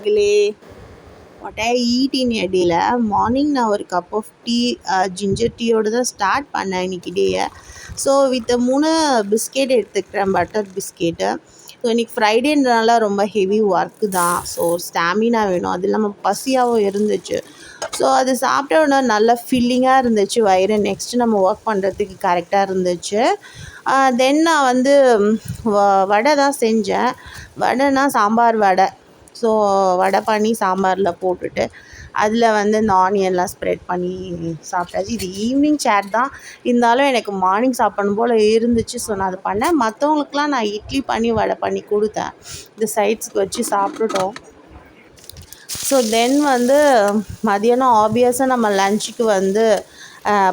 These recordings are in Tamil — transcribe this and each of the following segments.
நண்பர்களே. வாட் ஐ ஈட் இன் எ டேல மார்னிங் நான் ஒரு கப் ஆஃப் டீ ஜிஞ்சர் டீயோடு தான் ஸ்டார்ட் பண்ணேன் இன்றைக்கி டேயை. ஸோ வித் 3 பிஸ்கெட் எடுத்துக்கிறேன், பட்டர் பிஸ்கெட்டு. ஸோ இன்றைக்கி ஃப்ரைடேன்றனால ரொம்ப ஹெவி ஒர்க்கு தான். ஸோ ஸ்டாமினா வேணும், அது இல்லாமல் பசியாகவும் இருந்துச்சு. ஸோ அது சாப்பிட்ட உடனே நல்லா ஃபில்லிங்காக இருந்துச்சு வயிறு. நெக்ஸ்ட்டு நம்ம ஒர்க் பண்ணுறதுக்கு கரெக்டாக இருந்துச்சு. தென் நான் வந்து வடை தான் செஞ்சேன். வடைனா சாம்பார் வடை. ஸோ வடை பண்ணி சாம்பாரில் போட்டுட்டு அதில் வந்து இந்த ஆனியன்லாம் ஸ்ப்ரெட் பண்ணி சாப்பிட்டாச்சு. இது ஈவினிங் சேட் தான், இருந்தாலும் எனக்கு மார்னிங் சாப்பிடணும் போல் இருந்துச்சு. ஸோ நான் அதை பண்ணேன். மற்றவங்களுக்குலாம் நான் இட்லி பண்ணி வடை பண்ணி கொடுத்தேன். இந்த சைட்ஸ்க்கு வச்சு சாப்பிட்டுட்டோம். ஸோ தென் வந்து மதியானம் ஆப்வியஸாக நம்ம லஞ்சுக்கு வந்து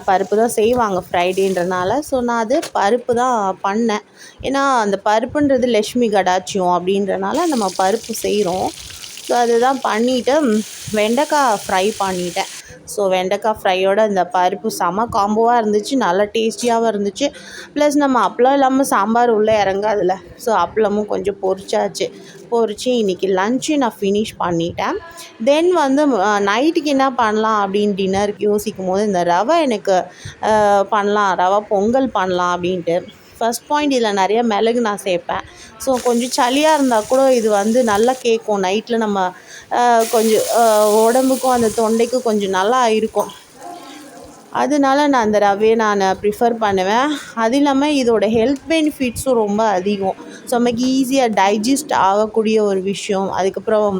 பருப்பு தான் செய்வாங்க ஃப்ரைடேன்றனால. ஸோ நான் அது பருப்பு தான் பண்ணேன். ஏன்னா அந்த பருப்புன்றது லக்ஷ்மி கடாட்சியம் அப்படின்றனால நம்ம பருப்பு செய்கிறோம். ஸோ அதுதான் பண்ணிவிட்டு வெண்டைக்காய் ஃப்ரை பண்ணிட்டேன். ஸோ வெண்டைக்காய் ஃப்ரையோட இந்த பருப்பு செம காம்போவாக இருந்துச்சு, நல்லா டேஸ்டியாகவும் இருந்துச்சு. ப்ளஸ் நம்ம அப்பளம் இல்லாமல் சாம்பார் உள்ளே இறங்காதுல, ஸோ அப்பளமும் கொஞ்சம் பொரிச்சாச்சு. பொரித்து இன்றைக்கி லன்ச்சு நான் ஃபினிஷ் பண்ணிட்டேன். தென் வந்து நைட்டுக்கு என்ன பண்ணலாம் அப்படின்னு டின்னருக்கு யோசிக்கும் போது இந்த ரவை எனக்கு பண்ணலாம், ரவை பொங்கல் பண்ணலாம் அப்படின்ட்டு. ஃபஸ்ட் பாயிண்ட், இதில் நிறைய மிளகு நான் சேர்ப்பேன். ஸோ கொஞ்சம் சளியாக இருந்தால் கூட இது வந்து நல்லா கேட்கும். நைட்டில் நம்ம கொஞ்சம் உடம்புக்கும் அந்த தொண்டைக்கும் கொஞ்சம் நல்லா இருக்கும். அதனால நான் அந்த ரவையை நான் ப்ரிஃபர் பண்ணுவேன். அது இல்லாமல் இதோட ஹெல்த் பெனிஃபிட்ஸும் ரொம்ப அதிகம். ஸோ நமக்கு ஈஸியாக டைஜஸ்ட் ஆகக்கூடிய ஒரு விஷயம். அதுக்கப்புறம்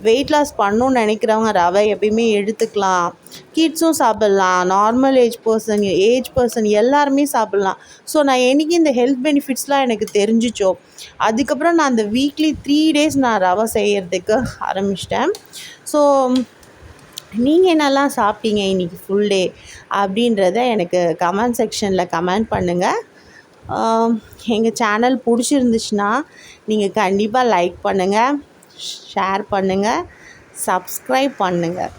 வெயிட் லாஸ் பண்ணணும்னு நினைக்கிறவங்க ரவை எப்பயுமே எடுத்துக்கலாம். கிட்ஸும் சாப்பிட்லாம், நார்மல் ஏஜ் பர்சன் எல்லாருமே சாப்பிட்லாம். ஸோ நான் என்றைக்கு இந்த ஹெல்த் பெனிஃபிட்ஸ்லாம் எனக்கு தெரிஞ்சிச்சோ அதுக்கப்புறம் நான் அந்த வீக்லி 3 days நான் ரவை செய்கிறதுக்கு ஆரம்பிச்சிட்டேன். ஸோ நீங்கள் என்னெல்லாம் சாப்பிட்டீங்க இன்றைக்கி ஃபுல் டே அப்படின்றத எனக்கு கமெண்ட் செக்ஷனில் கமெண்ட் பண்ணுங்கள். எங்கள் சேனல் பிடிச்சிருந்துச்சுன்னா நீங்கள் கண்டிப்பாக லைக் பண்ணுங்கள், ஷேர் பண்ணுங்கள், சப்ஸ்கிரைப் பண்ணுங்கள்.